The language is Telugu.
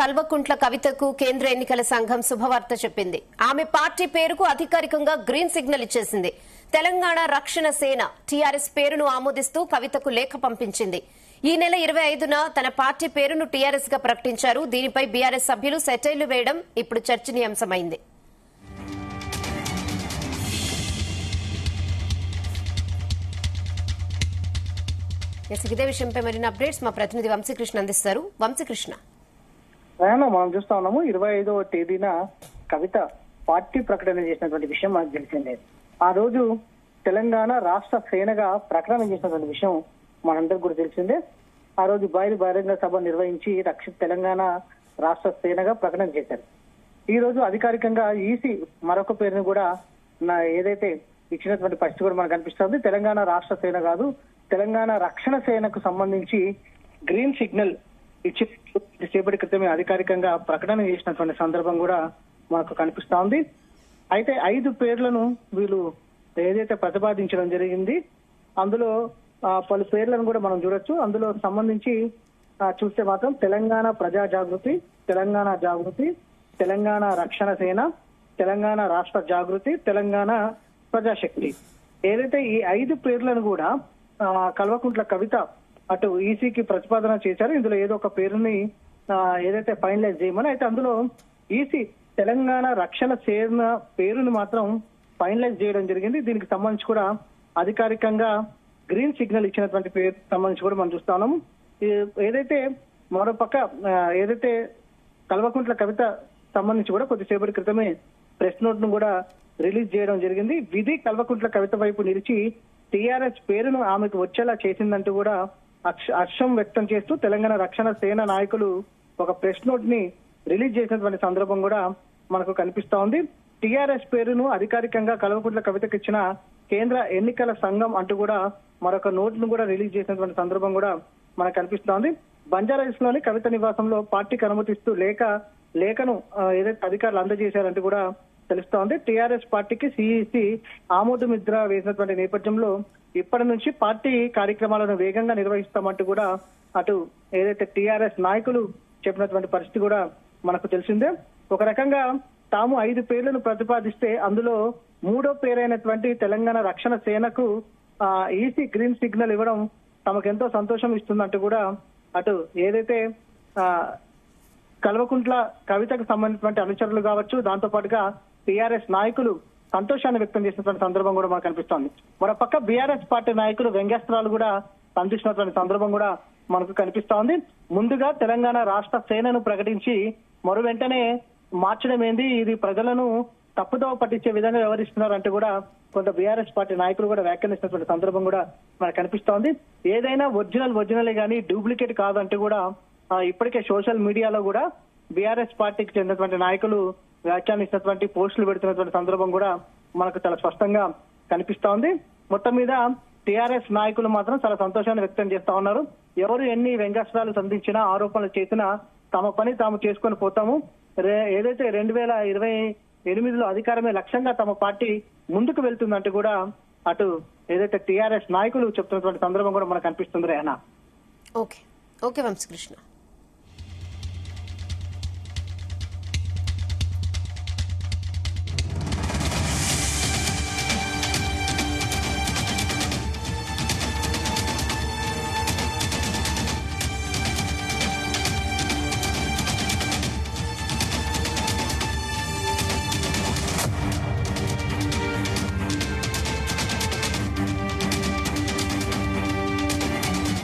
కల్వకుంట్ల కవితకు కేంద్ర ఎన్నికల సంఘం శుభవార్త చెప్పింది. ఆమె పార్టీ పేరుకు అధికారికంగా గ్రీన్ సిగ్నల్ ఇచ్చేసింది. తెలంగాణ రక్షణ సేన టీఆర్ఎస్ పేరును ఆమోదిస్తూ కవితకు లేఖ పంపించింది. ఈ నెల 25న తన పార్టీ పేరును టీఆర్ఎస్ గా ప్రకటించారు. దీనిపై బీఆర్ఎస్ సభ్యులు సెటైర్లు వేయడం ఇప్పుడు చర్చనీయాంశమైంది. ఇదే విషయంపై మరిన్ని అప్డేట్స్ మా ప్రతినిధి వంశీకృష్ణ అందిస్తారు. వంశీకృష్ణ, మనం చూస్తా ఉన్నాము 25వ తేదీన కవిత పార్టీ ప్రకటన చేసినటువంటి విషయం మనకు తెలిసిందే. ఆ రోజు తెలంగాణ రాష్ట్ర సేనగా ప్రకటన చేసినటువంటి విషయం మనందరికి కూడా తెలిసిందే. ఆ రోజు బహిరంగ సభ నిర్వహించి తెలంగాణ రాష్ట్ర సేనగా ప్రకటన చేశారు. ఈ రోజు అధికారికంగా ఈసీ మరొక పేరును కూడా ఏదైతే ఇచ్చినటువంటి పరిస్థితి కూడా మనకు కనిపిస్తుంది. తెలంగాణ రాష్ట్ర సేన కాదు, తెలంగాణ రక్షణ సేనకు సంబంధించి గ్రీన్ సిగ్నల్ ఇచ్చి సేపటి క్రితమే అధికారికంగా ప్రకటన చేసినటువంటి సందర్భం కూడా మనకు కనిపిస్తా ఉంది. అయితే 5 పేర్లను వీళ్ళు ఏదైతే ప్రతిపాదించడం జరిగింది, అందులో పలు పేర్లను కూడా మనం చూడొచ్చు. అందులో సంబంధించి చూస్తే మాత్రం తెలంగాణ ప్రజా జాగృతి, తెలంగాణ జాగృతి, తెలంగాణ రక్షణ సేన, తెలంగాణ రాష్ట్ర జాగృతి, తెలంగాణ ప్రజాశక్తి, ఏదైతే ఈ 5 పేర్లను కూడా కల్వకుంట్ల కవిత అటు ఈసీకి ప్రతిపాదన చేశారు. ఇందులో ఏదో ఒక పేరుని ఏదైతే ఫైనలైజ్ చేయమని, అయితే అందులో ఈసీ తెలంగాణ రక్షణ సేన పేరుని మాత్రం ఫైనలైజ్ చేయడం జరిగింది. దీనికి సంబంధించి కూడా అధికారికంగా గ్రీన్ సిగ్నల్ ఇచ్చినటువంటి పేరు సంబంధించి కూడా మనం చూస్తా ఉన్నాము. ఏదైతే మరోపక్క ఏదైతే కల్వకుంట్ల కవిత సంబంధించి కూడా కొద్దిసేపటి క్రితమే ప్రెస్ నోట్ ను కూడా రిలీజ్ చేయడం జరిగింది. విధి కల్వకుంట్ల కవిత వైపు నిలిచి టీఆర్ఎస్ పేరును ఆమెకు వచ్చేలా చేసిందంటూ కూడా హర్షం వ్యక్తం చేస్తూ తెలంగాణ రక్షణ సేన నాయకులు ఒక ప్రెస్ నోట్ ని రిలీజ్ చేసినటువంటి సందర్భం కూడా మనకు కనిపిస్తా ఉంది. టీఆర్ఎస్ పేరును అధికారికంగా కల్వకుంట్ల కవితకు ఇచ్చిన కేంద్ర ఎన్నికల సంఘం అంటూ కూడా మరొక నోట్ ను కూడా రిలీజ్ చేసినటువంటి సందర్భం కూడా మనకు కనిపిస్తా ఉంది. బంజారాహిల్స్ లోని కవిత నివాసంలో పార్టీకి అనుమతిస్తూ లేఖను ఏదైతే అధికారులు అందజేశారంటూ కూడా తెలుస్తా ఉంది. టీఆర్ఎస్ పార్టీకి సిఈసి ఆమోద ముద్ర వేసినటువంటి నేపథ్యంలో ఇప్పటి నుంచి పార్టీ కార్యక్రమాలను వేగంగా నిర్వహిస్తామంటూ కూడా అటు ఏదైతే టీఆర్ఎస్ నాయకులు చెప్పినటువంటి పరిస్థితి కూడా మనకు తెలిసిందే. ఒక రకంగా తాము 5 పేర్లను ప్రతిపాదిస్తే అందులో 3వ పేరైనటువంటి తెలంగాణ రక్షణ సేనకు ఈసీ గ్రీన్ సిగ్నల్ ఇవ్వడం తమకెంతో సంతోషం ఇస్తుందంటూ కూడా అటు ఏదైతే కల్వకుంట్ల కవితకు సంబంధించినటువంటి అనుచరులు కావచ్చు, దాంతో పాటుగా టీఆర్ఎస్ నాయకులు సంతోషాన్ని వ్యక్తం చేసినటువంటి సందర్భం కూడా మనకు కనిపిస్తోంది. మరో పక్క బీఆర్ఎస్ పార్టీ నాయకులు వ్యంగ్యాస్త్రాలు కూడా సంధించినటువంటి సందర్భం కూడా మనకు కనిపిస్తా ఉంది. ముందుగా తెలంగాణ రాష్ట్ర సేనను ప్రకటించి మరో వెంటనే మార్చడం ఏంది, ఇది ప్రజలను తప్పుదోవ పట్టించే విధంగా వ్యవహరిస్తున్నారంటూ కూడా కొంత బీఆర్ఎస్ పార్టీ నాయకులు కూడా వ్యాఖ్యానిస్తున్నటువంటి సందర్భం కూడా మనకు కనిపిస్తోంది. ఏదైనా ఒరిజినలే కానీ డూప్లికేట్ కాదంటూ కూడా ఇప్పటికే సోషల్ మీడియాలో కూడా బీఆర్ఎస్ పార్టీకి చెందినటువంటి నాయకులు వ్యాఖ్యానిస్తున్నటువంటి పోస్టులు పెడుతున్నటువంటి సందర్భం కూడా మనకు చాలా స్పష్టంగా కనిపిస్తా ఉంది. మొత్తం మీద టీఆర్ఎస్ నాయకులు మాత్రం చాలా సంతోషాన్ని వ్యక్తం చేస్తా ఉన్నారు. ఎవరు ఎన్ని వ్యంగ్యాస్త్రాలు సంధించినా ఆరోపణలు చేసినా తమ పని తాము చేసుకొని పోతాము, ఏదైతే 2028లో అధికారమే లక్ష్యంగా తమ పార్టీ ముందుకు వెళ్తుందంటూ కూడా అటు ఏదైతే టీఆర్ఎస్ నాయకులు చెప్తున్నటువంటి సందర్భం కూడా మనకు కనిపిస్తుంది. రేహనా. ఓకే వంశీకృష్ణ.